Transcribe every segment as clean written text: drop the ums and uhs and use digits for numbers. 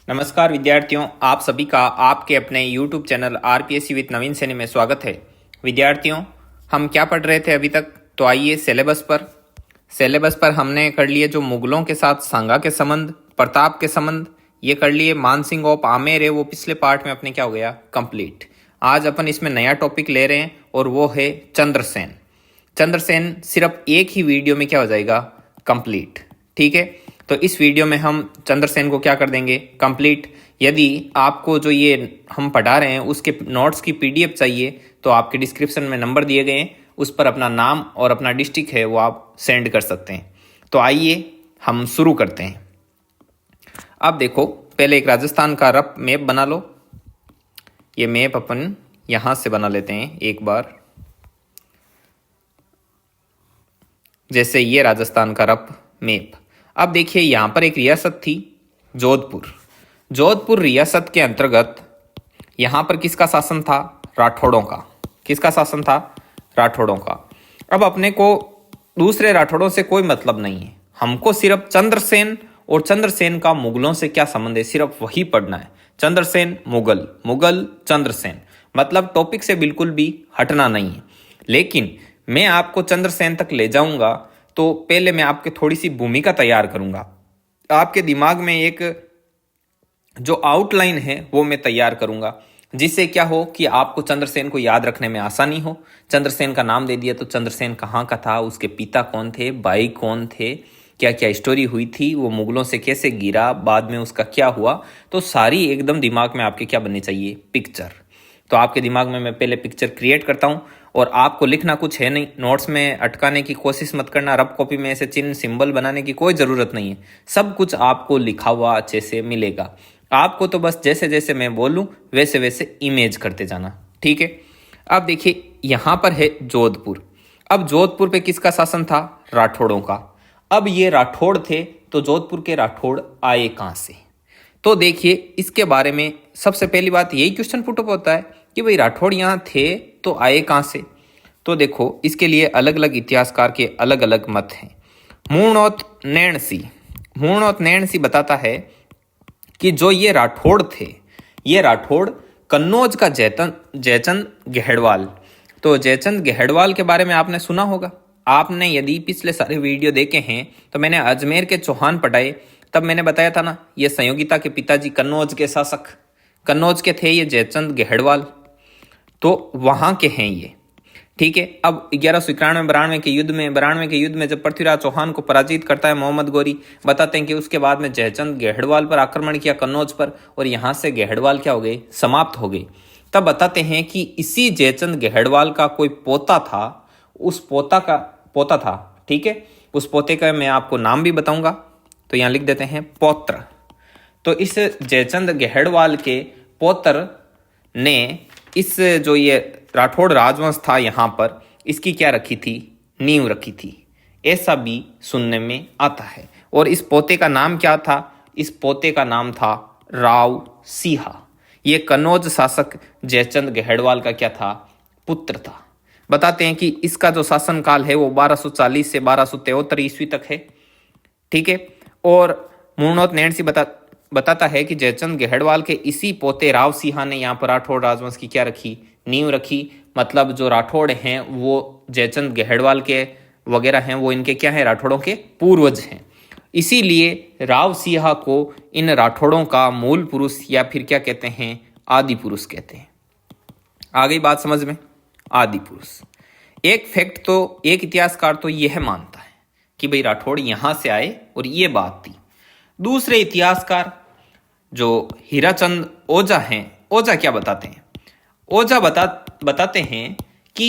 नमस्कार विद्यार्थियों, आप सभी का आपके अपने YouTube चैनल आरपीएससी विद नवीन सैनी में स्वागत है। विद्यार्थियों, हम क्या पढ़ रहे थे अभी तक? तो आइए सिलेबस पर हमने कर लिए जो मुगलों के साथ सांगा के संबंध, प्रताप के संबंध, ये कर लिए। मानसिंह ऑफ आमेर है वो पिछले पार्ट में अपने क्या हो गया, कंप्लीट। आज अपन इसमें नया टॉपिक ले रहे हैं और वो है चंद्रसेन। चंद्रसेन सिर्फ एक ही वीडियो में क्या हो जाएगा, कंप्लीट। ठीक है, तो इस वीडियो में हम चंद्रसेन को क्या कर देंगे, कंप्लीट। यदि आपको जो ये हम पढ़ा रहे हैं उसके नोट्स की पीडीएफ चाहिए तो आपके डिस्क्रिप्शन में नंबर दिए गए हैं, उस पर अपना नाम और अपना डिस्ट्रिक्ट है वो आप सेंड कर सकते हैं। तो आइए हम शुरू करते हैं। अब देखो, पहले एक राजस्थान का रफ मैप बना लो। ये मैप अपन यहां से बना लेते हैं एक बार। जैसे ये राजस्थान का रफ मैप। अब देखिए, यहां पर एक रियासत थी जोधपुर रियासत के अंतर्गत यहां पर किसका शासन था, राठौड़ों का। किसका शासन था, राठौड़ों का। अब अपने को दूसरे राठौड़ों से कोई मतलब नहीं है, हमको सिर्फ चंद्रसेन और चंद्रसेन का मुगलों से क्या संबंध है, सिर्फ वही पढ़ना है। चंद्रसेन मुगल, मुगल चंद्रसेन, मतलब टॉपिक से बिल्कुल भी हटना नहीं है। लेकिन मैं आपको चंद्रसेन तक ले जाऊंगा तो पहले मैं आपके थोड़ी सी भूमिका तैयार करूंगा। आपके दिमाग में एक जो आउटलाइन है वो मैं तैयार करूंगा, जिससे क्या हो कि आपको चंद्रसेन को याद रखने में आसानी हो। चंद्रसेन का नाम दे दिया तो चंद्रसेन कहाँ का था, उसके पिता कौन थे, भाई कौन थे, क्या क्या स्टोरी हुई थी, वो मुगलों से कैसे गिरा, बाद में उसका क्या हुआ, तो सारी एकदम दिमाग में आपके क्या बननी चाहिए, पिक्चर। तो आपके दिमाग में मैं पहले पिक्चर क्रिएट करता हूँ और आपको लिखना कुछ है नहीं, नोट्स में अटकाने की कोशिश मत करना। रफ कॉपी में ऐसे चिन्ह सिंबल बनाने की कोई ज़रूरत नहीं है, सब कुछ आपको लिखा हुआ अच्छे से मिलेगा। आपको तो बस जैसे जैसे मैं बोलूँ वैसे वैसे इमेज करते जाना। ठीक है, अब देखिए यहाँ पर है जोधपुर। अब जोधपुर पे किसका शासन था, राठौड़ों का। अब ये राठौड़ थे तो जोधपुर के राठौड़ आए कहाँ से? तो देखिए, इसके बारे में सबसे पहली बात यही क्वेश्चन पुट अप होता है कि भाई राठौड़ यहाँ थे तो आए कहाँ से। तो देखो, इसके लिए अलग अलग इतिहासकार के अलग अलग मत हैं। मूर्णोत नैणसी बताता है कि जो ये राठौड़ थे, ये राठौड़ कन्नौज का जयचंद गहड़वाल। तो जयचंद गहड़वाल के बारे में आपने सुना होगा। आपने यदि पिछले सारे वीडियो देखे हैं तो मैंने अजमेर के चौहान पढ़ाए, तब मैंने बताया था ना, ये संयोगिता के पिताजी कन्नौज के शासक, कन्नौज के थे ये जयचंद गहड़वाल, तो वहां के हैं ये। ठीक है, अब 1191-92 के युद्ध में जब पृथ्वीराज चौहान को पराजित करता है मोहम्मद गौरी, बताते हैं कि उसके बाद में जयचंद गहड़वाल पर आक्रमण किया, कन्नौज पर, और यहाँ से गहड़वाल क्या हो गए, समाप्त हो गए। तब बताते हैं कि इसी जयचंद गहड़वाल का कोई पोता था, उस पोता था। ठीक है, उस पोते का मैं आपको नाम भी बताऊंगा, तो यहाँ लिख देते हैं पौत्र। तो इस जयचंद गहड़वाल के पौत्र ने इस जो ये राठौड़ राजवंश था यहाँ पर, इसकी क्या रखी थी, नींव रखी थी, ऐसा भी सुनने में आता है। और इस पोते का नाम क्या था, इस पोते का नाम था राव सिंहा। ये कन्नौज शासक जयचंद गहड़वाल का क्या था, पुत्र था। बताते हैं कि इसका जो शासन काल है वो 1240 से 1273 ईस्वी तक है। ठीक है, और मूर्णोत नैणसी बताता है कि जयचंद गहड़वाल के इसी पोते राव सिंहा ने यहाँ पर राठौड़ राजवंश की क्या रखी, नींव रखी। मतलब जो राठौड़ हैं वो जयचंद गहड़वाल के वगैरह हैं, वो इनके क्या हैं, राठौड़ों के पूर्वज हैं। इसीलिए राव सिंहा को इन राठौड़ों का मूल पुरुष या फिर क्या कहते हैं, आदि पुरुष कहते हैं। आ गई बात समझ में, आदि पुरुष। एक फैक्ट तो एक इतिहासकार तो यह मानता है कि भाई राठौड़ यहां से आए और ये बात थी। दूसरे इतिहासकार जो हीराचंद ओझा हैं, ओझा क्या बताते हैं, ओझा बताते हैं कि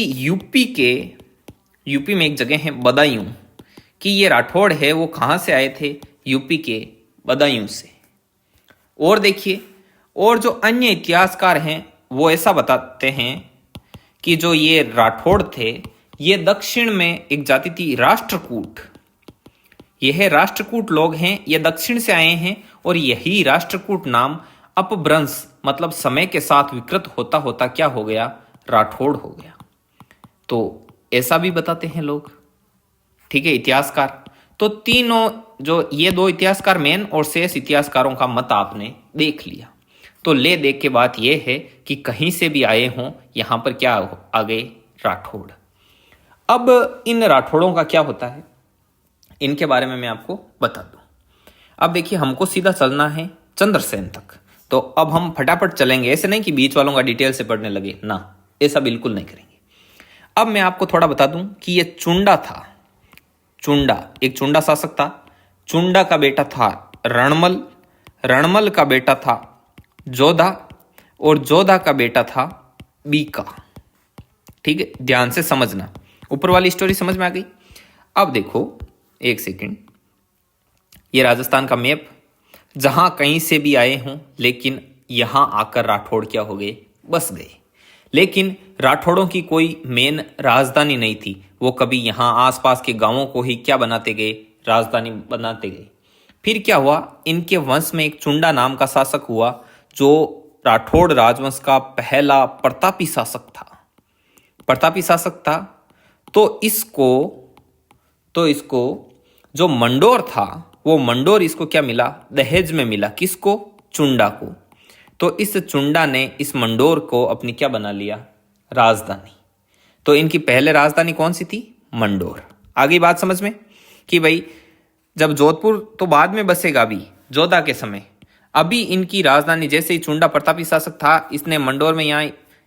यूपी में एक जगह है बदायूं, कि ये राठौड़ है वो कहाँ से आए थे, यूपी के बदायूं से। और देखिए, और जो अन्य इतिहासकार हैं वो ऐसा बताते हैं कि जो ये राठौड़ थे, ये दक्षिण में एक जाति थी राष्ट्रकूट। यह राष्ट्रकूट लोग हैं, ये दक्षिण से आए हैं, और यही राष्ट्रकूट नाम अपभ्रंश मतलब समय के साथ विकृत होता होता क्या हो गया, राठौड़ हो गया। तो ऐसा भी बताते हैं लोग। ठीक है, इतिहासकार। तो तीनों जो ये दो इतिहासकार मेन और शेष इतिहासकारों का मत आपने देख लिया। तो ले देख के बात यह है कि कहीं से भी आए हों, यहां पर क्या आ गए, राठौड़। अब इन राठौड़ों का क्या होता है, इनके बारे में मैं आपको बता दूं। अब देखिए, हमको सीधा चलना है चंद्रसेन तक, तो अब हम फटाफट चलेंगे, ऐसे नहीं कि बीच वालों का डिटेल से पढ़ने लगे ना, ऐसा बिल्कुल नहीं करेंगे। अब मैं आपको थोड़ा बता दूं कि ये चुंडा था, चुंडा एक चुंडा शासक था। चुंडा का बेटा था रणमल, रणमल का बेटा था जोधा, और जोधा का बेटा था बीका। ठीक है, ध्यान से समझना, ऊपर वाली स्टोरी समझ में आ गई। अब देखो एक सेकंड, ये राजस्थान का मैप, जहां कहीं से भी आए हों, लेकिन यहां आकर राठौड़ क्या हो गए, बस गए। लेकिन राठौड़ों की कोई मेन राजधानी नहीं थी, वो कभी यहां आसपास के गांवों को ही क्या बनाते गए, राजधानी बनाते गए। फिर क्या हुआ, इनके वंश में एक चुंडा नाम का शासक हुआ, जो राठौड़ राजवंश का पहला प्रतापी शासक था, प्रतापी शासक था। तो इसको जो मंडोर था, वो मंडोर इसको क्या मिला, दहेज में मिला, किसको, चुंडा को। तो इस चुंडा ने इस मंडोर को अपनी क्या बना लिया, राजधानी। तो इनकी पहले राजधानी कौन सी थी, मंडोर। आगे बात समझ में कि भाई जब जोधपुर तो बाद में बसेगा, अभी जोधा के समय, अभी इनकी राजधानी, जैसे ही चुंडा प्रतापी शासक था, इसने मंडोर में, यहाँ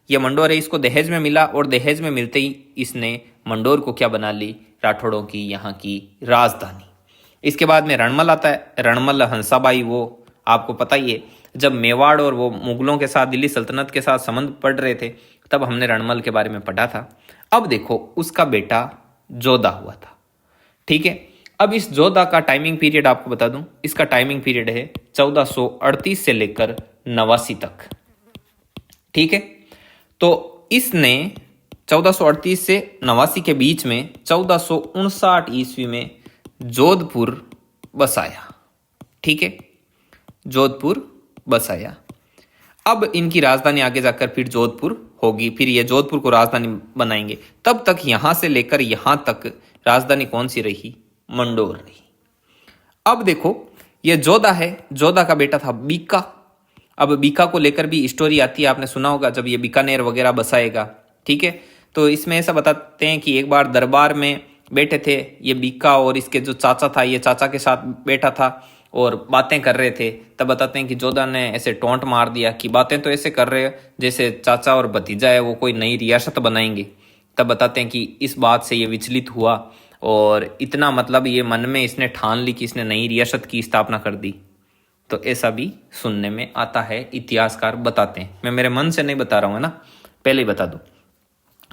ये मंडोर है, इसको दहेज में मिला, और दहेज में मिलते ही इसने मंडोर को क्या बना ली, राठौड़ों की यहाँ की राजधानी। इसके बाद में रणमल आता है, रणमल हंसाबाई, वो आपको पता ही है, जब मेवाड़ और वो मुगलों के साथ, दिल्ली सल्तनत के साथ संबंध पड़ रहे थे, तब हमने रणमल के बारे में पढ़ा था। अब देखो, उसका बेटा जोधा हुआ था। ठीक है, अब इस जोधा का टाइमिंग पीरियड आपको बता दूं, इसका टाइमिंग पीरियड है 1438 से लेकर 89 तक। ठीक है, तो इसने 1438 से 89 के बीच में 1459 ईस्वी में जोधपुर बसाया। ठीक है, जोधपुर बसाया। अब इनकी राजधानी आगे जाकर फिर जोधपुर होगी, फिर ये जोधपुर को राजधानी बनाएंगे। तब तक यहां से लेकर यहां तक राजधानी कौन सी रही, मंडोर रही। अब देखो, ये जोधा है, जोधा का बेटा था बीका। अब बीका को लेकर भी स्टोरी आती है, आपने सुना होगा, जब ये बीकानेर वगैरह बसाएगा। ठीक है, तो इसमें ऐसा बताते हैं कि एक बार दरबार में बैठे थे ये बीका, और इसके जो चाचा था, ये चाचा के साथ बैठा था और बातें कर रहे थे। तब बताते हैं कि जोधा ने ऐसे टोंट मार दिया कि बातें तो ऐसे कर रहे हैं जैसे चाचा और भतीजा है वो कोई नई रियासत बनाएंगे। तब बताते हैं कि इस बात से ये विचलित हुआ, और इतना मतलब ये मन में इसने ठान ली कि इसने नई रियासत की स्थापना कर दी। तो ऐसा भी सुनने में आता है, इतिहासकार बताते हैं, मैं मेरे मन से नहीं बता रहा हूँ ना, पहले ही बता दूँ।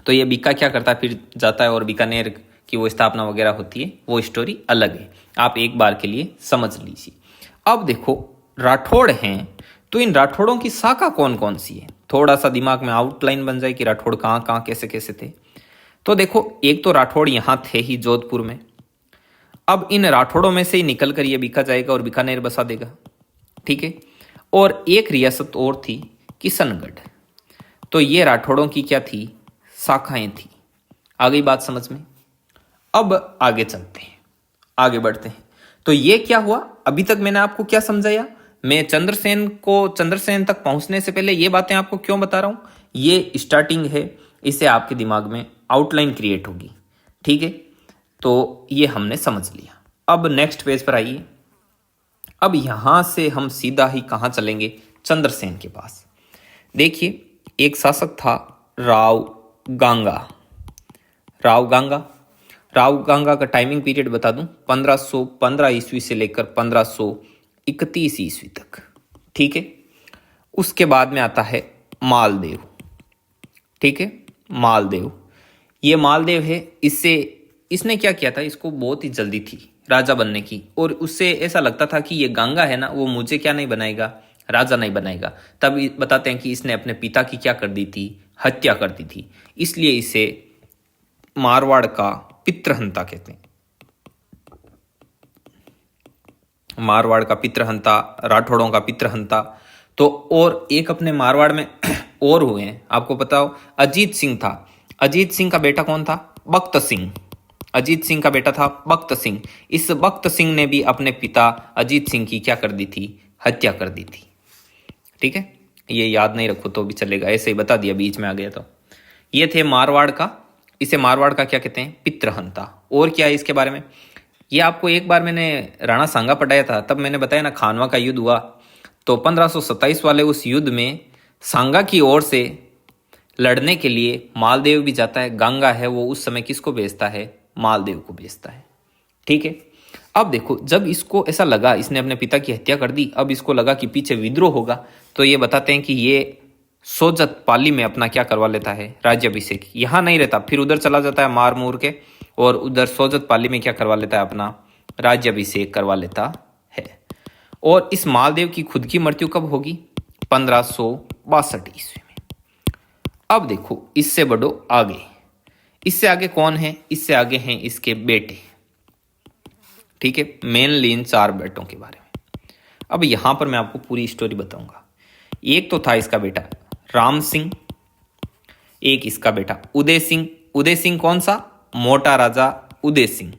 तो ये बीका क्या करता है, फिर जाता है और बीकानेर की वो स्थापना वगैरह होती है, वो स्टोरी अलग है, आप एक बार के लिए समझ लीजिए। अब देखो, राठौड़ हैं, तो इन राठौड़ों की शाखा कौन कौन सी है, थोड़ा सा दिमाग में आउटलाइन बन जाए कि राठौड़ कहाँ कहाँ कैसे कैसे थे। तो देखो, एक तो राठौड़ यहाँ थे ही जोधपुर में। अब इन राठौड़ों में से ही निकल कर ये बीका जाएगा और बीकानेर बसा देगा। ठीक है, और एक रियासत और थी, किशनगढ़। तो ये राठौड़ों की क्या थी, शाखाएं थी। आ गई बात समझ में। अब आगे चलते हैं, आगे बढ़ते हैं। तो ये क्या हुआ, अभी तक मैंने आपको क्या समझाया, मैं चंद्रसेन तक पहुंचने से पहले ये बातें आपको क्यों बता रहा हूं, ये स्टार्टिंग है, इससे आपके दिमाग में आउटलाइन क्रिएट होगी। ठीक है, तो ये हमने समझ लिया। अब नेक्स्ट पेज पर आइए। अब यहां से हम सीधा ही कहां चलेंगे, चंद्रसेन के पास। देखिए, एक शासक था राव गांगा। राव गांगा का टाइमिंग पीरियड बता दूं, 1515 ईस्वी से लेकर 1531 ईस्वी तक। ठीक है, उसके बाद में आता है मालदेव। ठीक है, मालदेव, ये मालदेव है, इसने क्या किया था, इसको बहुत ही जल्दी थी राजा बनने की, और उससे ऐसा लगता था कि ये गांगा है ना, वो मुझे क्या नहीं बनाएगा, राजा नहीं बनाएगा। तब बताते हैं कि इसने अपने पिता की क्या कर दी थी, हत्या कर दी थी। इसलिए इसे मारवाड़ का पितृहंता कहते हैं, मारवाड़ का पितृहंता, राठौड़ों का पितृहंता। तो और एक अपने मारवाड़ में और हुए हैं, आपको पता हो, अजीत सिंह था। अजीत सिंह का बेटा कौन था, बख्त सिंह। अजीत सिंह का बेटा था बख्त सिंह। इस बख्त सिंह ने भी अपने पिता अजीत सिंह की क्या कर दी थी, हत्या कर दी थी। ठीक है, ये याद नहीं रखो तो भी चलेगा, ऐसे ही बता दिया, बीच में आ गया तो। ये थे मारवाड़ का, इसे मारवाड़ का क्या कहते हैं, पितृहंता। और क्या है इसके बारे में, ये आपको एक बार मैंने राणा सांगा पढ़ाया था, तब मैंने बताया ना खानवा का युद्ध हुआ, तो 1527 वाले उस युद्ध में सांगा की ओर से लड़ने के लिए मालदेव भी जाता है। गंगा है वो उस समय किसको भेजता है, मालदेव को भेजता है। ठीक है, अब देखो जब इसको ऐसा लगा, इसने अपने पिता की हत्या कर दी, अब इसको लगा कि पीछे विद्रोह होगा, तो ये बताते हैं कि ये सोजत पाली में अपना क्या करवा लेता है, राज्याभिषेक। यहाँ नहीं रहता, फिर उधर चला जाता है मार मूर के, और उधर सोजत पाली में क्या करवा लेता है, अपना राज्याभिषेक करवा लेता है। और इस मालदेव की खुद की मृत्यु कब होगी, 1562 ईस्वी में। अब देखो इससे बढ़ो आगे, इससे आगे कौन है, इससे आगे हैं इसके बेटे। ठीक है, मेनली इन 4 बेटों के बारे में। अब यहां पर मैं आपको पूरी स्टोरी बताऊंगा। एक तो था इसका बेटा राम सिंह, एक इसका बेटा उदय सिंह। उदय सिंह कौन सा, मोटा राजा उदय सिंह,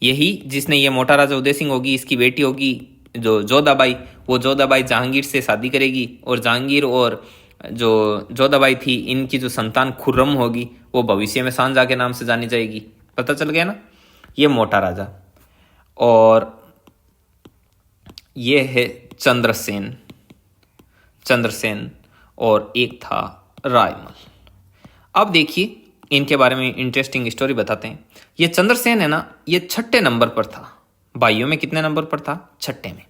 यही जिसने ये मोटा राजा उदय सिंह होगी, इसकी बेटी होगी जो जोधाबाई, वो जोधाबाई जहांगीर से शादी करेगी, और जहांगीर और जो जोधाबाई थी इनकी जो संतान खुर्रम होगी वो भविष्य में सांझा के नाम से जानी जाएगी। पता चल गया ना, ये मोटा राजा। और ये है चंद्रसेन, चंद्रसेन, और एक था रायमल। अब देखिए इनके बारे में इंटरेस्टिंग स्टोरी बताते हैं। ये चंद्रसेन है ना, ये 6ठे नंबर पर था, भाइयों में कितने नंबर पर था, 6ठे में।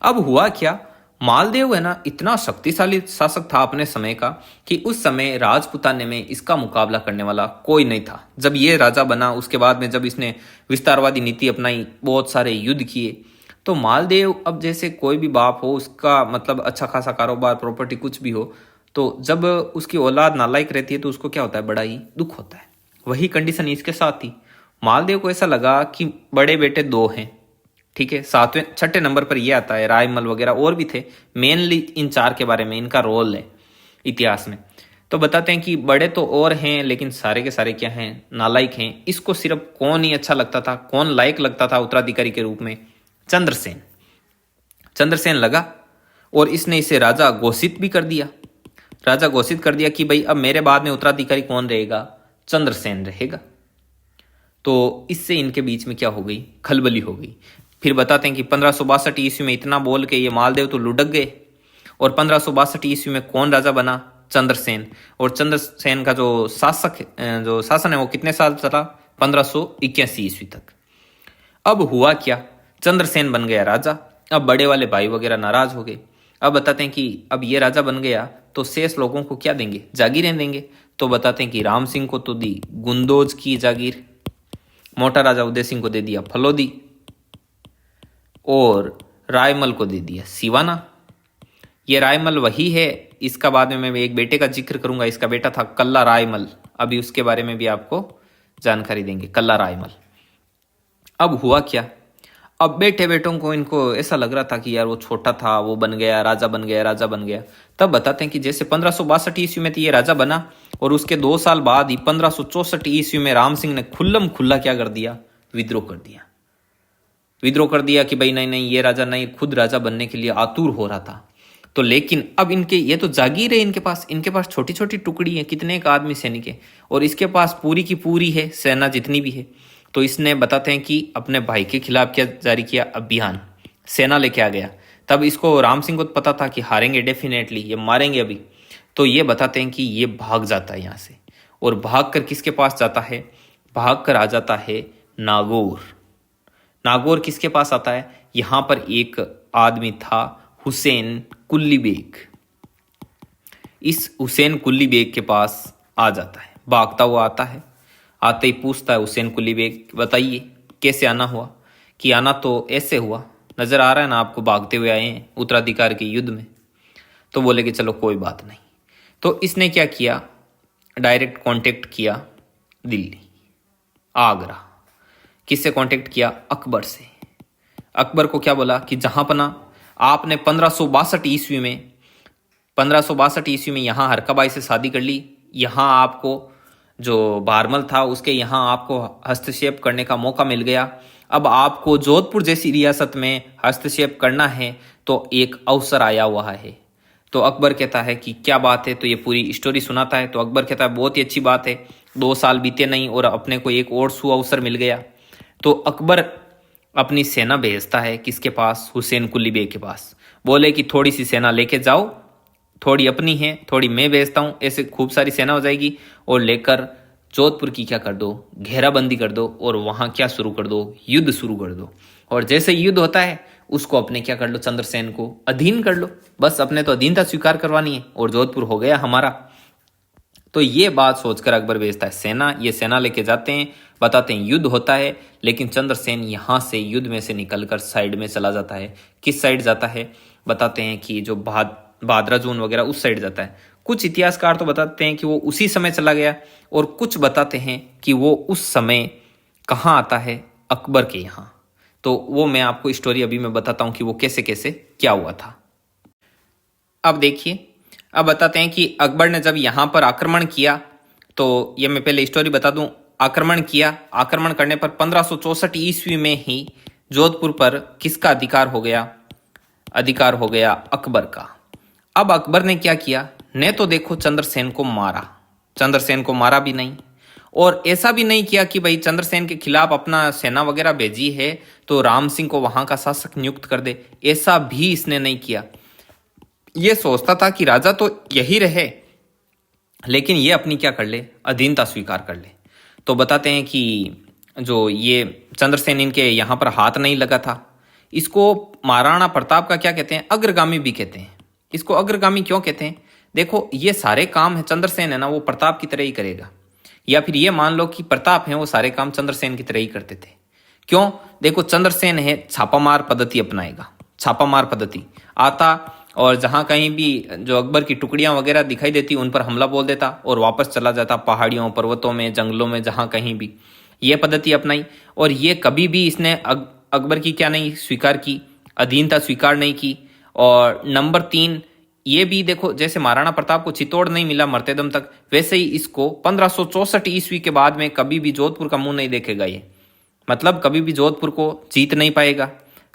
अब हुआ क्या, मालदेव है ना इतना शक्तिशाली शासक था अपने समय का कि उस समय राजपुताने में इसका मुकाबला करने वाला कोई नहीं था। जब ये राजा बना उसके बाद में जब इसने विस्तारवादी नीति अपनाई, बहुत सारे युद्ध किए, तो मालदेव अब जैसे कोई भी बाप हो, उसका मतलब अच्छा खासा कारोबार प्रॉपर्टी कुछ भी हो, तो जब उसकी औलाद नालायक रहती है तो उसको क्या होता है, बड़ा ही दुख होता है। वही कंडीशन इसके साथ थी। मालदेव को ऐसा लगा कि बड़े बेटे 2 हैं, ठीक है, 7वें 6ठे नंबर पर ये आता है, रायमल वगैरह और भी थे। मेनली इन 4 के बारे में इनका रोल है इतिहास में। तो बताते हैं कि बड़े तो और हैं लेकिन सारे के सारे क्या हैं, नालायक हैं। इसको सिर्फ कौन ही अच्छा लगता था, कौन लायक लगता था उत्तराधिकारी के रूप में, चंद्रसेन। चंद्रसेन लगा और इसने इसे राजा घोषित भी कर दिया। राजा घोषित कर दिया कि भाई अब मेरे बाद में उत्तराधिकारी कौन रहेगा, चंद्रसेन रहेगा। तो इससे इनके बीच में क्या हो गई, खलबली हो गई। फिर बताते हैं कि 1562 ईस्वी में इतना बोल के ये मालदेव तो लुढ़क गए, और 1562 ईस्वी में कौन राजा बना, चंद्रसेन। और चंद्रसेन का जो शासन है वो कितने साल चला, 1581 ईस्वी तक। अब हुआ क्या, चंद्रसेन बन गया राजा। अब बड़े वाले भाई वगैरह नाराज हो गए। अब बताते हैं कि अब ये राजा बन गया तो शेष लोगों को क्या देंगे, जागीरें देंगे। तो बताते हैं कि राम सिंह को तो दी गुंदोज की जागीर, मोटा राजा उदय सिंह को दे दिया फलोदी, और रायमल को दे दिया सिवाना। ये रायमल वही है, इसका बाद में मैं एक बेटे का जिक्र करूंगा, इसका बेटा था कल्ला रायमल। अभी उसके बारे में भी आपको जानकारी देंगे, कल्ला रायमल। अब हुआ क्या, अब बेटे बेटों को इनको ऐसा लग रहा था कि यार वो छोटा था, वो बन गया राजा, बन गया राजा बन गया। तब बताते हैं कि जैसे 1562 ईस्वी में तो ये राजा बना, और उसके 2 साल बाद ही 1564 ईस्वी में राम सिंह ने खुल्लम खुल्ला क्या कर दिया, विद्रोह कर दिया। विद्रोह कर दिया कि भाई नहीं नहीं ये राजा नहीं, खुद राजा बनने के लिए आतुर हो रहा था। तो लेकिन अब इनके ये तो जागीर है, इनके पास छोटी छोटी टुकड़ी है, कितने एक आदमी सैनिक है, और इसके पास पूरी की पूरी है सेना जितनी भी है। तो इसने बताते हैं कि अपने भाई के खिलाफ क्या जारी किया, अभियान, सेना लेके आ गया। तब इसको राम सिंह को पता था कि हारेंगे डेफिनेटली, ये मारेंगे अभी। तो ये बताते हैं कि ये भाग जाता है यहाँ से, और भाग कर किसके पास जाता है, भाग कर आ जाता है नागौर। नागौर किसके पास आता है, यहाँ पर एक आदमी था हुसैन कुल्ली बेग। इस हुसैन कुल्ली बेग के पास आ जाता है, भागता हुआ आता है। आते ही पूछता है हुसैन कुली बेग, बताइए कैसे आना हुआ। कि आना तो ऐसे हुआ, नजर आ रहा है ना आपको, भागते हुए आए हैं उत्तराधिकार के युद्ध में। तो बोले कि चलो कोई बात नहीं। तो इसने क्या किया, डायरेक्ट कांटेक्ट किया दिल्ली, आगरा। किससे कांटेक्ट किया, अकबर से। अकबर को क्या बोला कि जहां पना आपने 1562 ईस्वी में यहाँ हरकाबाई से शादी कर ली, यहाँ आपको जो बारमल था उसके यहाँ आपको हस्तक्षेप करने का मौका मिल गया। अब आपको जोधपुर जैसी रियासत में हस्तक्षेप करना है तो एक अवसर आया हुआ है। तो अकबर कहता है कि क्या बात है, तो ये पूरी स्टोरी सुनाता है। तो अकबर कहता है बहुत ही अच्छी बात है, 2 साल बीते नहीं और अपने को एक और सुअवसर मिल गया। तो अकबर अपनी सेना भेजता है किसके पास, हुसैन कुली बेग के पास। बोले कि थोड़ी सी सेना लेके जाओ, थोड़ी अपनी है थोड़ी मैं भेजता हूँ, ऐसे खूब सारी सेना हो जाएगी, और लेकर जोधपुर की क्या कर दो, घेराबंदी कर दो और वहाँ क्या शुरू कर दो, युद्ध शुरू कर दो। और जैसे युद्ध होता है उसको अपने क्या कर लो, चंद्रसेन को अधीन कर लो, बस अपने तो अधीनता स्वीकार करवानी है और जोधपुर हो गया हमारा। तो ये बात सोचकर अकबर भेजता है सेना, ये सेना लेके जाते हैं, बताते हैं युद्ध होता है, लेकिन चंद्रसेन यहाँ से युद्ध में से निकलकर साइड में चला जाता है। किस साइड जाता है, बताते हैं कि जो भादरा जून वगैरह उस साइड जाता है। कुछ इतिहासकार तो बताते हैं कि वो उसी समय चला गया, और कुछ बताते हैं कि वो उस समय कहाँ आता है, अकबर के यहाँ। तो वो मैं आपको स्टोरी अभी मैं बताता हूँ कि वो कैसे कैसे क्या हुआ था। अब देखिए, अब बताते हैं कि अकबर ने जब यहाँ पर आक्रमण किया, तो ये मैं पहले स्टोरी बता दूं। आक्रमण किया, आक्रमण करने पर 1564 ईस्वी में ही जोधपुर पर किसका अधिकार हो गया, अधिकार हो गया अकबर का। अब अकबर ने क्या किया, ने तो देखो चंद्रसेन को मारा, चंद्रसेन को मारा भी नहीं, और ऐसा भी नहीं किया कि भाई चंद्रसेन के खिलाफ अपना सेना वगैरह भेजी है तो राम सिंह को वहां का शासक नियुक्त कर दे, ऐसा भी इसने नहीं किया। ये सोचता था कि राजा तो यही रहे, लेकिन ये अपनी क्या कर ले, अधीनता स्वीकार कर ले। तो बताते हैं कि जो ये चंद्रसेन इनके यहाँ पर हाथ नहीं लगा था, इसको महाराणा प्रताप का क्या कहते हैं, अग्रगामी भी कहते हैं। इसको अग्रगामी क्यों कहते हैं, देखो ये सारे काम है चंद्रसेन है ना वो प्रताप की तरह ही करेगा, या फिर ये मान लो कि प्रताप है वो सारे काम चंद्रसेन की तरह ही करते थे। क्यों, देखो चंद्रसेन है छापामार पद्धति अपनाएगा, छापामार पद्धति आता, और जहां कहीं भी जो अकबर की टुकड़ियां वगैरह दिखाई देती उन पर हमला बोल देता और वापस चला जाता पहाड़ियों पर्वतों में जंगलों में जहां कहीं भी, ये पद्धति अपनाई। और ये कभी भी इसने अकबर की क्या नहीं स्वीकार की, अधीनता स्वीकार नहीं की। और नंबर 3, ये भी देखो जैसे महाराणा प्रताप को चित्तौड़ नहीं मिला मरते दम तक, वैसे ही इसको 1564 ईस्वी के बाद में कभी भी जोधपुर का मुंह नहीं देखेगा ये, मतलब कभी भी जोधपुर को जीत नहीं पाएगा।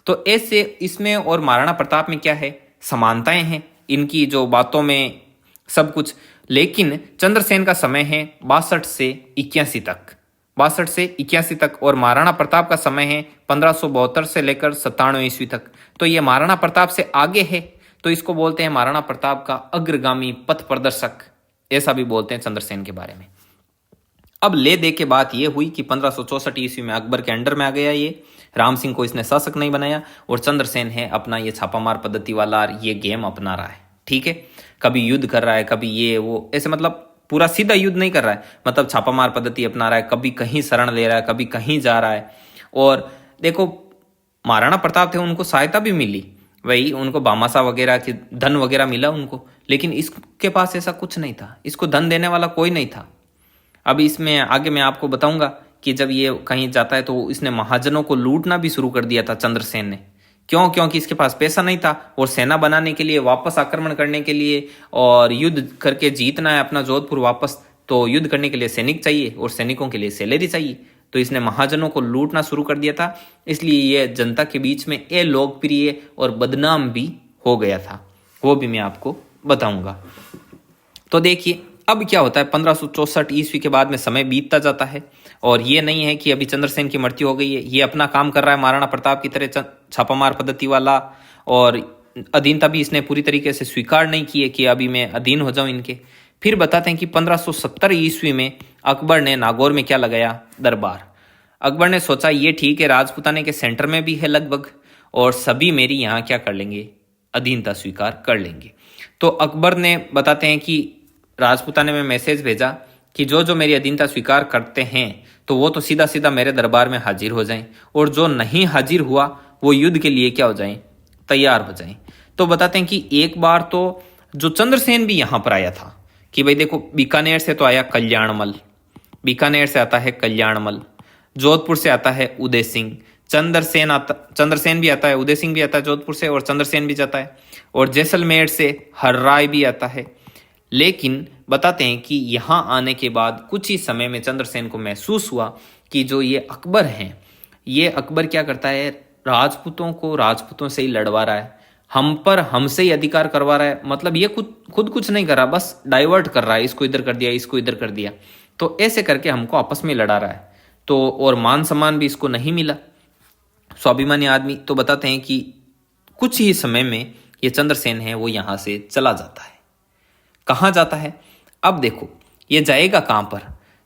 तो ऐसे इसमें और महाराणा प्रताप में क्या है, समानताएं हैं इनकी जो बातों में सब कुछ। लेकिन चंद्रसेन का समय है 62 से 81 तक, 62 से 81 तक, और महाराणा प्रताप का समय है 1572 से लेकर 97 ईस्वी तक। तो ये महाराणा प्रताप से आगे है, तो इसको बोलते हैं महाराणा प्रताप का अग्रगामी पथ प्रदर्शक, ऐसा भी बोलते हैं चंद्रसेन के बारे में। अब ले दे के बात यह हुई कि 1564 ईस्वी में अकबर के अंडर में आ गया ये, राम सिंह को इसने शासक नहीं बनाया, और चंद्रसेन है अपना ये छापामार पद्धति वाला ये गेम अपना रहा है। ठीक है, कभी युद्ध कर रहा है, कभी ये वो, ऐसे मतलब पूरा सीधा युद्ध नहीं कर रहा है, मतलब छापामार पद्धति अपना रहा है, कभी कहीं शरण ले रहा है, कभी कहीं जा रहा है। और देखो महाराणा प्रताप थे, उनको सहायता भी मिली, वही उनको भामाशाह वगैरह की धन वगैरह मिला उनको, लेकिन इसके पास ऐसा कुछ नहीं था, इसको धन देने वाला कोई नहीं था। अब इसमें आगे मैं आपको बताऊंगा कि जब ये कहीं जाता है तो इसने महाजनों को लूटना भी शुरू कर दिया था चंद्रसेन ने। क्यों, क्योंकि इसके पास पैसा नहीं था, और सेना बनाने के लिए, वापस आक्रमण करने के लिए और युद्ध करके जीतना है अपना जोधपुर वापस, तो युद्ध करने के लिए सैनिक चाहिए और सैनिकों के लिए सैलरी चाहिए। तो इसने महाजनों को लूटना शुरू कर दिया था, इसलिए ये जनता के बीच में अलोकप्रिय और बदनाम भी हो गया था, वो भी मैं आपको बताऊंगा। तो देखिए अब क्या होता है, 1564 ईस्वी के बाद में समय बीतता जाता है, और ये नहीं है कि अभी चंद्रसेन की मृत्यु हो गई है, ये अपना काम कर रहा है महाराणा प्रताप की तरह छापामार पद्धति वाला, और अधीनता भी इसने पूरी तरीके से स्वीकार नहीं की है कि अभी मैं अधीन हो जाऊं इनके। फिर बताते हैं कि 1570 ईस्वी में अकबर ने नागौर में क्या लगाया, दरबार। अकबर ने सोचा ये ठीक है, राजपूताने के सेंटर में भी है लगभग, और सभी मेरी यहाँ क्या कर लेंगे, अधीनता स्वीकार कर लेंगे। तो अकबर ने बताते हैं कि राजपूताने में मैसेज भेजा कि जो जो मेरी अधीनता स्वीकार करते हैं तो वो तो सीधा सीधा मेरे दरबार में हाजिर हो जाएं, और जो नहीं हाजिर हुआ वो युद्ध के लिए क्या हो जाएं, तैयार हो जाएं। तो बताते हैं कि एक बार तो जो चंद्रसेन भी यहाँ पर आया था कि भाई देखो बीकानेर से तो आया कल्याणमल, बीकानेर से आता है कल्याणमल, जोधपुर से आता है उदय सिंह, चंद्रसेन भी आता है, उदय सिंह भी आता है जोधपुर से, और चंद्रसेन भी जाता है, और जैसलमेर से हर्राय भी आता है। लेकिन बताते हैं कि यहाँ आने के बाद कुछ ही समय में चंद्रसेन को महसूस हुआ कि जो ये अकबर हैं, ये अकबर क्या करता है, राजपूतों को राजपूतों से ही लड़वा रहा है, हम पर हमसे ही अधिकार करवा रहा है। मतलब ये खुद कुछ नहीं कर रहा, बस डाइवर्ट कर रहा है, इसको इधर कर दिया, इसको इधर कर दिया, तो ऐसे करके हमको आपस में लड़ा रहा है। तो और मान सम्मान भी इसको नहीं मिला, स्वाभिमानी आदमी। तो बताते हैं कि कुछ ही समय में ये चंद्रसेन है वो यहाँ से चला जाता है। कहाँ जाता है? अब देखो ये जाएगा कहाँ पर।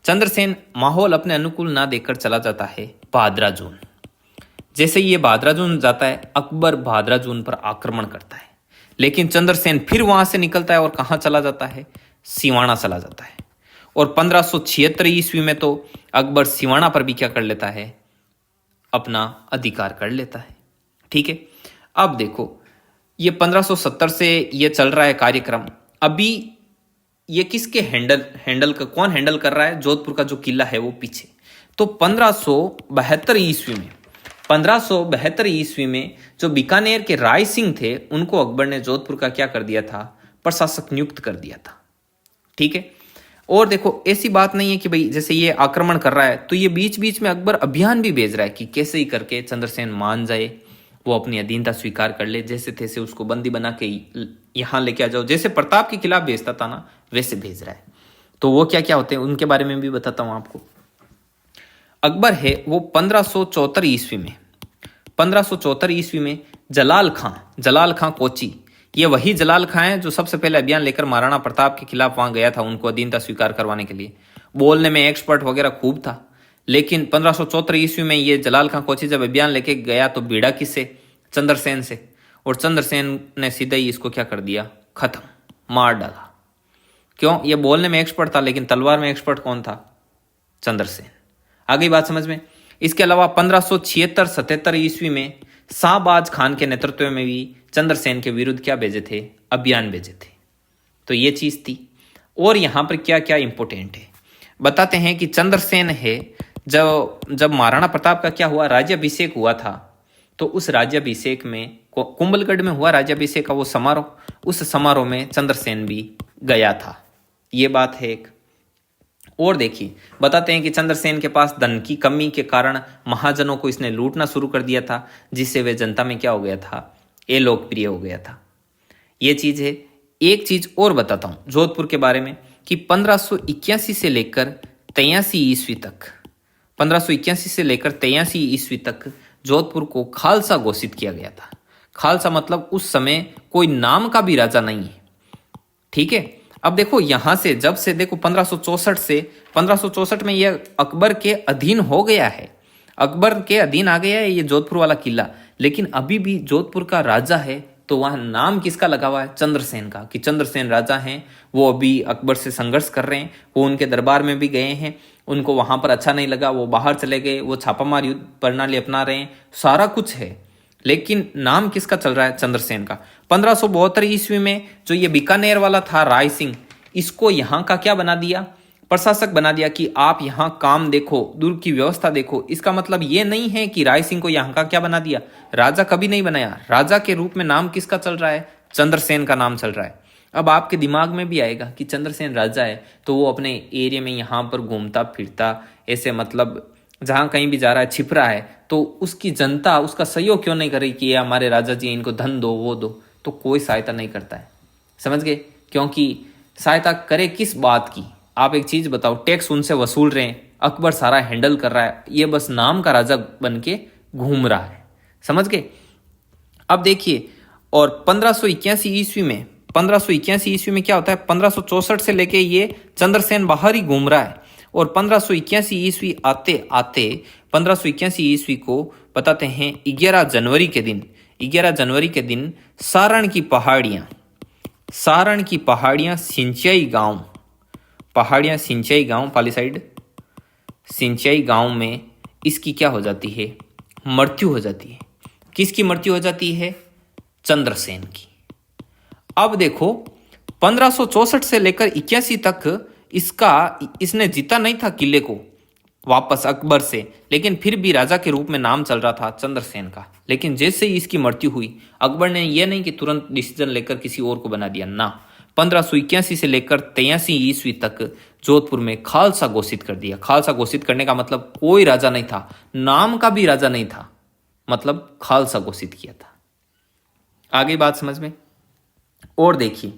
चंद्रसेन माहौल अपने अनुकूल ना देखकर चला जाता है भादरा जून। जैसे ये भादरा जून जाता है, अकबर भादरा जून पर आक्रमण करता है, लेकिन चंद्रसेन फिर वहां से निकलता है और कहाँ चला जाता है? सिवाना चला जाता है। और 1576 ईस्वी में तो अकबर सिवाना पर भी क्या कर लेता है? अपना अधिकार कर लेता है। ठीक है, अब देखो ये 1570 से ये चल रहा है कार्यक्रम। अभी ये किसके हैंडल का कौन हैंडल कर रहा है? जोधपुर का जो किला है वो पीछे। तो 1572 ईस्वी में जो बीकानेर के राय सिंह थे, उनको अकबर ने जोधपुर का क्या कर दिया था? प्रशासक नियुक्त कर दिया था। ठीक है, और देखो ऐसी बात नहीं है कि भाई जैसे ये आक्रमण कर रहा है तो ये बीच बीच में अकबर अभियान भी भेज रहा है कि कैसे ही करके चंद्रसेन मान जाए, वो अपनी अधीनता स्वीकार कर ले, जैसे तैसे उसको बंदी बना के यहाँ लेके आ जाओ। जैसे प्रताप के खिलाफ भेजता था ना, वैसे भेज रहा है। तो वो क्या क्या होते हैं उनके बारे में भी बताता हूँ आपको। अकबर है वो 1574 ईस्वी में जलाल खां कोची, ये वही जलाल खां है जो सबसे पहले अभियान लेकर महाराणा प्रताप के खिलाफ वहां गया था, उनको अधीनता स्वीकार करवाने के लिए। बोलने में एक्सपर्ट वगैरह खूब था, लेकिन 1574 ईस्वी में ये जलाल खां कोची जब अभियान लेके गया तो भिड़ा किससे? चंद्रसेन से। और चंद्रसेन ने सीधे ही इसको क्या कर दिया? खत्म, मार डाला। क्यों? ये बोलने में एक्सपर्ट था, लेकिन तलवार में एक्सपर्ट कौन था? चंद्रसेन। आ गई बात समझ में? इसके अलावा 1576-77 ईस्वी में शाहबाज खान के नेतृत्व में भी चंद्रसेन के विरुद्ध क्या भेजे थे? अभियान भेजे थे। तो ये चीज थी। और यहां पर क्या क्या इंपॉर्टेंट है बताते हैं कि चंद्रसेन है जब महाराणा प्रताप का क्या हुआ? राज्याभिषेक हुआ था। तो उस राज्याभिषेक में कुंभलगढ़ में हुआ राज्याभिषेक का वो समारोह, उस समारोह में चंद्रसेन भी गया था। ये बात है एक। और देखिए बताते हैं कि चंद्रसेन के पास धन की कमी के कारण महाजनों को इसने लूटना शुरू कर दिया था, जिससे वे जनता में क्या हो गया था? ये लोकप्रिय हो गया था। ये चीज है। एक चीज और बताता हूं जोधपुर के बारे में कि 1581 से लेकर 83 ईस्वी तक 1581 से लेकर 83 ईस्वी तक जोधपुर को खालसा घोषित किया गया था। खालसा मतलब उस समय कोई नाम का भी राजा नहीं है। ठीक है, अब देखो यहां से जब से देखो 1564 में यह अकबर के अधीन हो गया है, अकबर के अधीन आ गया है ये जोधपुर वाला किला, लेकिन अभी भी जोधपुर का राजा है तो वहां नाम किसका लगा हुआ है? चंद्रसेन का, कि चंद्रसेन राजा हैं। वो अभी अकबर से संघर्ष कर रहे हैं, वो उनके दरबार में भी गए हैं, उनको वहां पर अच्छा नहीं लगा, वो बाहर चले गए, वो छापामार युद्ध प्रणाली अपना रहे हैं, सारा कुछ है, लेकिन नाम किसका चल रहा है? चंद्रसेन का। 1572 ईस्वी में जो ये बीकानेर वाला था राय सिंह, इसको यहाँ का क्या बना दिया? प्रशासक बना दिया कि आप यहाँ काम देखो, दुर्ग की व्यवस्था देखो। इसका मतलब ये नहीं है कि राय सिंह को यहाँ का क्या बना दिया? राजा कभी नहीं बनाया। राजा के रूप में नाम किसका चल रहा है? चंद्रसेन का नाम चल रहा है। अब आपके दिमाग में भी आएगा कि चंद्रसेन राजा है तो वो अपने एरिया में यहाँ पर घूमता फिरता ऐसे, मतलब जहां कहीं भी जा रहा है, छिप रहा है, तो उसकी जनता उसका सहयोग क्यों नहीं कर रही कि ये हमारे राजा जी, इनको धन दो, वो दो? तो कोई सहायता नहीं करता है। समझ गए? क्योंकि सहायता करे किस बात की? आप एक चीज बताओ, टैक्स उनसे वसूल रहे हैं, अकबर सारा हैंडल कर रहा है, ये बस नाम का राजा बन के घूम रहा है। समझ गए? अब देखिए, और 1581 ईस्वी में क्या होता है? 1564 से लेके ये चंद्रसेन बाहर ही घूम रहा है, और 1581 ईस्वी आते आते 1581 ईस्वी को बताते हैं 11 जनवरी के दिन सारण की पहाड़ियां सिंचाई गांव पाली साइड सिंचाई गांव में इसकी क्या हो जाती है? मृत्यु हो जाती है। किसकी मृत्यु हो जाती है? चंद्रसेन की। अब देखो 1564 से लेकर 81 तक इसने जीता नहीं था किले को वापस अकबर से, लेकिन फिर भी राजा के रूप में नाम चल रहा था चंद्रसेन का। लेकिन जैसे ही इसकी मृत्यु हुई, अकबर ने यह नहीं कि तुरंत डिसीजन लेकर किसी और को बना दिया ना। 1581 से लेकर 83 ईस्वी तक जोधपुर में खालसा घोषित कर दिया। खालसा घोषित करने का मतलब कोई राजा नहीं था, नाम का भी राजा नहीं था, मतलब खालसा घोषित किया था। आगे बात समझ में। और देखिए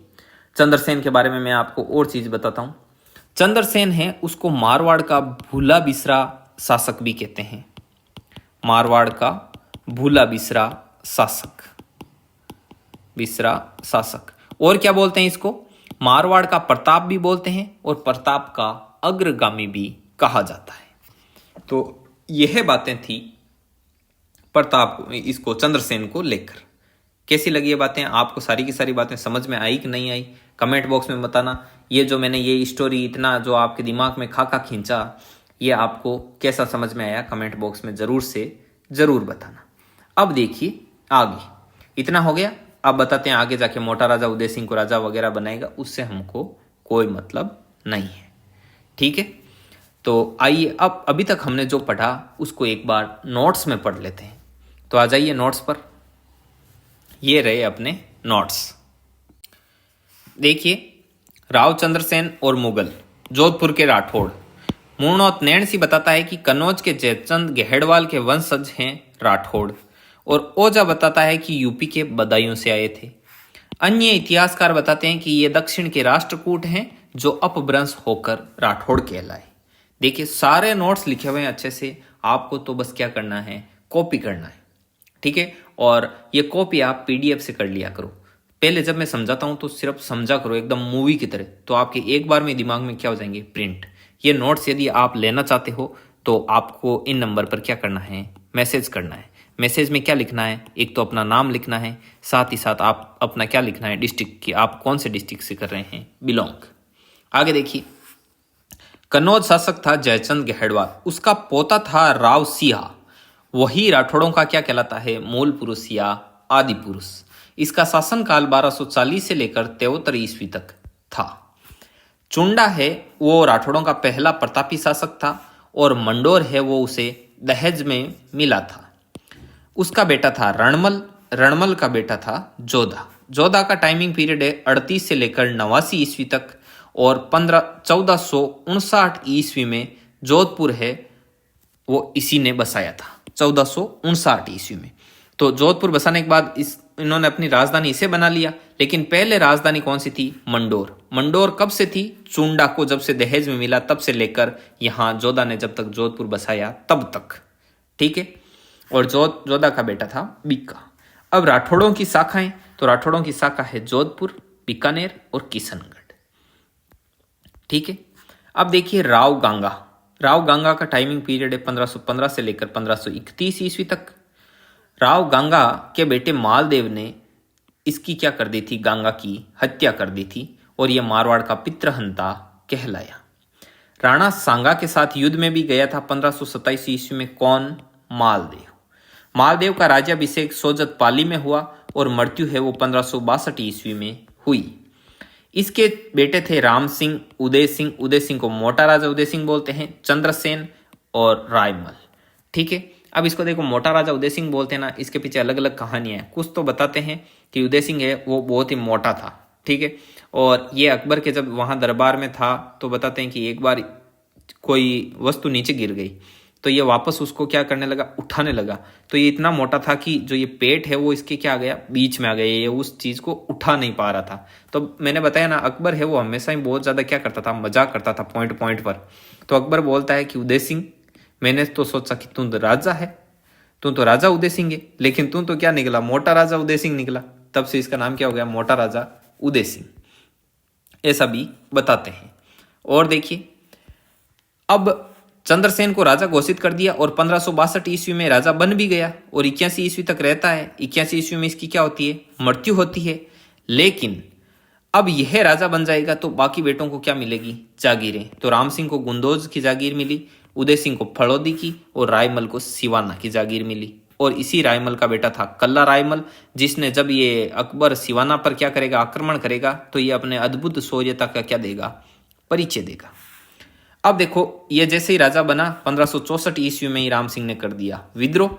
चंद्रसेन के बारे में मैं आपको और चीज बताता हूं। चंद्रसेन है, उसको मारवाड़ का भूला बिसरा शासक भी कहते हैं। मारवाड़ का भूला बिसरा शासक। और क्या बोलते हैं इसको? मारवाड़ का प्रताप भी बोलते हैं और प्रताप का अग्रगामी भी कहा जाता है। तो यह बातें थी प्रताप इसको चंद्रसेन को लेकर। कैसी लगी ये बातें? आपको सारी की सारी बातें समझ में आई कि नहीं आई? कमेंट बॉक्स में बताना। ये जो मैंने ये स्टोरी इतना जो आपके दिमाग में खाका खींचा, ये आपको कैसा समझ में आया? कमेंट बॉक्स में जरूर बताना। अब देखिए आगे, इतना हो गया। अब बताते हैं आगे जाके मोटा राजा उदय सिंह को राजा वगैरह बनाएगा, उससे हमको कोई मतलब नहीं है। ठीक है, तो आइए अब अभी तक हमने जो पढ़ा उसको एक बार नोट्स में पढ़ लेते हैं। तो आ जाइए नोट्स पर। ये रहे अपने नोट्स। देखिए, राव चंद्रसेन और मुगल, जोधपुर के राठौड़। मूर्णोत नैणसी बताता है कि कन्नौज के जयचंद गहेड़वाल के वंशज हैं राठौड़, और ओझा बताता है कि यूपी के बदायूं से आए थे। अन्य इतिहासकार बताते हैं कि ये दक्षिण के राष्ट्रकूट हैं जो अपभ्रंश होकर राठौड़ कहलाए। देखिए सारे नोट्स लिखे हुए हैं अच्छे से, आपको तो बस क्या करना है, कॉपी करना है। ठीक है, और ये कॉपी आप पीडीएफ से कर लिया करो। पहले जब मैं समझाता हूं तो सिर्फ समझा करो एकदम मूवी की तरह, तो आपके एक बार में दिमाग में क्या हो जाएंगे, प्रिंट। ये नोट्स यदि आप लेना चाहते हो तो आपको इन नंबर पर क्या करना है, मैसेज करना है। मैसेज में क्या लिखना है, एक तो अपना नाम लिखना है, साथ ही साथ आप अपना क्या लिखना है, डिस्ट्रिक्ट की, आप कौन से डिस्ट्रिक्ट से कर रहे हैं बिलोंग। आगे देखिए, कन्नौज शासक था जयचंद गहेड़वाल, उसका पोता था राव सिंह, वही राठौड़ों का क्या कहलाता है, मूल पुरुष या आदि पुरुष। इसका शासनकाल 1240 से लेकर 73 ईस्वी तक था। चुंडा है वो राठौड़ों का पहला प्रतापी शासक था, और मंडोर है वो उसे दहेज में मिला था। उसका बेटा था रणमल का बेटा था जोधा का टाइमिंग पीरियड है 38 से लेकर 89 ईस्वी तक, और 1459 ईस्वी में जोधपुर है वो इसी ने बसाया था, 1459 ईस्वी में। तो जोधपुर बसाने के बाद इन्होंने अपनी राजधानी इसे बना लिया, लेकिन पहले राजधानी कौन सी थी, मंडोर कब से थी, चुंडा को जब से दहेज में मिला तब से लेकर यहाँ जोधा ने जब तक जोधपुर बसाया तब तक। ठीक है, और जोधा का बेटा था बीका। अब राठौड़ों की शाखाएं, तो राठौड़ों की शाखा है जोधपुर, बीकानेर और किशनगढ़। ठीक है, अब देखिए राव गांगा का टाइमिंग पीरियड है 1515 से लेकर 1531 ईस्वी तक। राव गांगा के बेटे मालदेव ने इसकी क्या कर दी थी, गांगा की हत्या कर दी थी, और यह मारवाड़ का पितृहंता कहलाया। राणा सांगा के साथ युद्ध में भी गया था 1527 ईस्वी में। कौन, मालदेव का राज्याभिषेक सोजत पाली में हुआ, और मृत्यु है वो 1562 ईस्वी में हुई। इसके बेटे थे राम सिंह, उदय सिंह को मोटा राजा उदय सिंह बोलते हैं, चंद्रसेन और रायमल। ठीक है, अब इसको देखो, मोटा राजा उदय सिंह बोलते हैं ना, इसके पीछे अलग अलग कहानियां हैं। कुछ तो बताते हैं कि उदय सिंह है वो बहुत ही मोटा था। ठीक है, और ये अकबर के जब वहां दरबार में था तो बताते हैं कि एक बार कोई वस्तु नीचे गिर गई, तो ये वापस उसको क्या करने लगा, उठाने लगा। तो ये इतना मोटा था कि जो ये पेट है वो इसके क्या आ गया, बीच में आ गया, ये उस चीज को उठा नहीं पा रहा था। तो मैंने बताया ना, अकबर है वो हमेशा ही बहुत ज्यादा क्या करता था, मजाक करता था पॉइंट पर। तो अकबर बोलता है कि उदय सिंह, मैंने तो सोचा कि तू तो राजा है, तू तो राजा उदय सिंह है, लेकिन तू तो क्या निकला, मोटा राजा उदय सिंह निकला। तब से इसका नाम क्या हो गया, मोटा राजा उदय सिंह, ऐसा भी बताते हैं। और देखिए, अब चंद्रसेन को राजा घोषित कर दिया, और 1562 ईस्वी में राजा बन भी गया, और 81 ईस्वी तक रहता है। 81 ईस्वी में इसकी क्या होती है, मृत्यु होती है। लेकिन अब यह राजा बन जाएगा तो बाकी बेटों को क्या मिलेगी, जागीरें। तो राम सिंह को गुंदोज की जागीर मिली, उदय सिंह को फड़ौदी की, और रायमल को सिवाना की जागीर मिली। और इसी रायमल का बेटा था कल्ला रायमल, जिसने जब ये अकबर सिवाना पर क्या करेगा, आक्रमण करेगा, तो ये अपने अद्भुत शौर्यता का क्या देगा, परिचय देगा। अब देखो, ये जैसे ही राजा बना 1564 ईस्वी में ही राम सिंह ने कर दिया विद्रोह,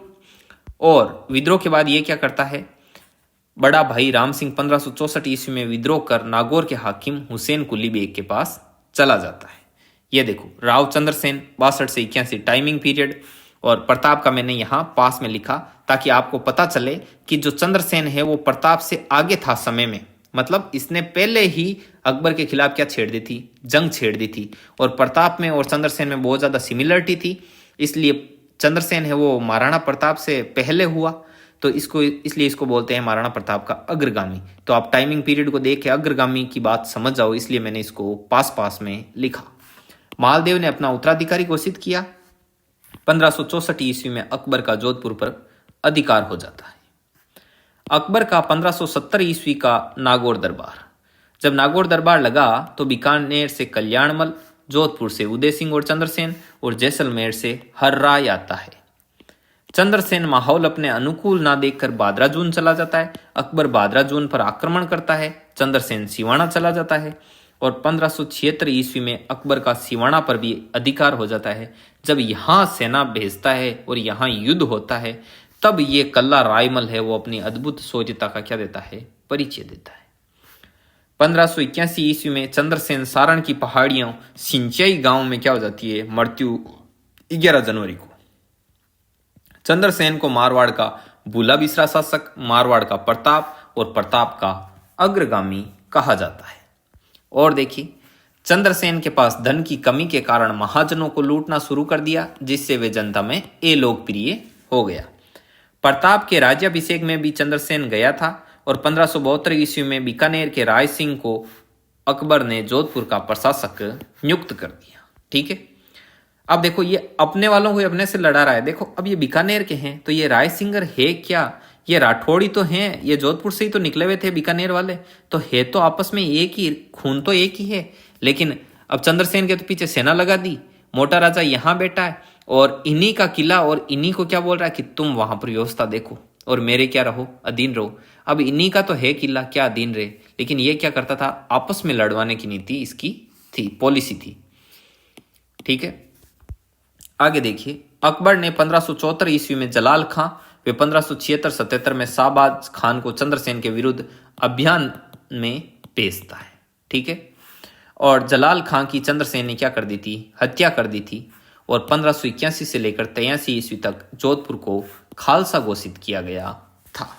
और विद्रोह के बाद ये क्या करता है, बड़ा भाई राम सिंह 1564 ईस्वी में विद्रोह कर नागौर के हाकिम हुसैन कुली बेग के पास चला जाता है। ये देखो, राव चंद्र सेन 62 से 81 टाइमिंग पीरियड, और प्रताप का मैंने यहाँ पास में लिखा ताकि आपको पता चले कि जो चंद्रसेन है वो प्रताप से आगे था समय में। मतलब इसने पहले ही अकबर के खिलाफ क्या छेड़ दी थी, जंग छेड़ दी थी, और प्रताप में और चंद्रसेन में बहुत ज्यादा सिमिलरिटी थी, इसलिए चंद्रसेन है वो महाराणा प्रताप से पहले हुआ, तो इसलिए इसको बोलते हैं महाराणा प्रताप का अग्रगामी। तो आप टाइमिंग पीरियड को देख के अग्रगामी की बात समझ जाओ, इसलिए मैंने इसको पास में लिखा। मालदेव ने अपना उत्तराधिकारी घोषित किया। 1564 ईस्वी में अकबर का जोधपुर पर अधिकार हो जाता है। अकबर का 1570 ईस्वी का नागौर दरबार। जब नागौर दरबार लगा तो बीकानेर से कल्याणमल, जोधपुर से उदय सिंह और चंद्रसेन, और जैसलमेर से हर्राय आता है। चंद्रसेन माहौल अपने अनुकूल ना देखकर बादराजून चला जाता है। अकबर बादराजून पर आक्रमण करता है। चंद्रसेन सिवाना चला जाता है, और 1576 ईस्वी में अकबर का सिवाना पर भी अधिकार हो जाता है। जब यहाँ सेना भेजता है और यहाँ युद्ध होता है, तब ये कल्ला रायमल है वो अपनी अद्भुत शौर्यता का क्या देता है, परिचय देता है। 1581 ईस्वी में चंद्रसेन सारण की पहाड़ियों सिंचाई गांव में क्या हो जाती है, मृत्यु 11 जनवरी को। चंद्रसेन को मारवाड़ का भूला बिसरा शासक, मारवाड़ का प्रताप और प्रताप का अग्रगामी कहा जाता है। और देखिए, चंद्रसेन के पास धन की कमी के कारण महाजनों को लूटना शुरू कर दिया, जिससे वे जनता में अलोकप्रिय हो गया। प्रताप के राज्याभिषेक में भी चंद्रसेन गया था, और 1572 ईस्वी में बीकानेर के राय सिंह को अकबर ने जोधपुर का प्रशासक नियुक्त कर दिया। ठीक है, अब देखो ये अपने वालों को अपने से लड़ा रहा है। देखो अब ये बीकानेर के हैं, तो ये राय सिंगर है क्या, ये राठौड़ी तो हैं, ये जोधपुर से ही तो निकले हुए थे बीकानेर वाले, तो है तो आपस में एक ही, खून तो एक ही है। लेकिन अब चंद्रसेन के तो पीछे सेना लगा दी, मोटा राजा यहाँ बैठा है, और इन्हीं का किला, और इन्हीं को क्या बोल रहा है कि तुम वहां पर व्यवस्था देखो और मेरे क्या रहो, अधीन रहो। अब इन्हीं का तो है किला, क्या अधीन रहे। लेकिन ये क्या करता था, आपस में लड़वाने की नीति इसकी थी, पॉलिसी थी। ठीक है, आगे देखिए, अकबर ने 1574 ईस्वी में जलाल खां वे 1576-77 में शाहबाज खान को चंद्रसेन के विरुद्ध अभियान में भेजता है। ठीक है, और जलाल खां की चंद्रसेन ने क्या कर दी थी, हत्या कर दी थी, और 1581 से लेकर 83 ईस्वी तक जोधपुर को खालसा घोषित किया गया था।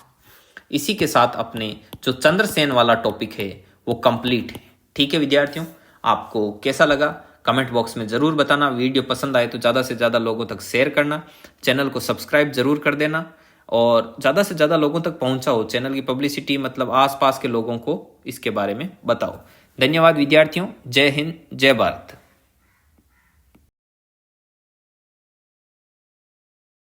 इसी के साथ अपने जो चंद्रसेन वाला टॉपिक है वो कंप्लीट है। ठीक है विद्यार्थियों, आपको कैसा लगा कमेंट बॉक्स में जरूर बताना। वीडियो पसंद आए तो ज़्यादा से ज़्यादा लोगों तक शेयर करना, चैनल को सब्सक्राइब जरूर कर देना, और ज़्यादा से ज़्यादा लोगों तक पहुंचाओ। चैनल की पब्लिसिटी, मतलब आसपास के लोगों को इसके बारे में बताओ। धन्यवाद विद्यार्थियों, जय हिंद, जय भारत।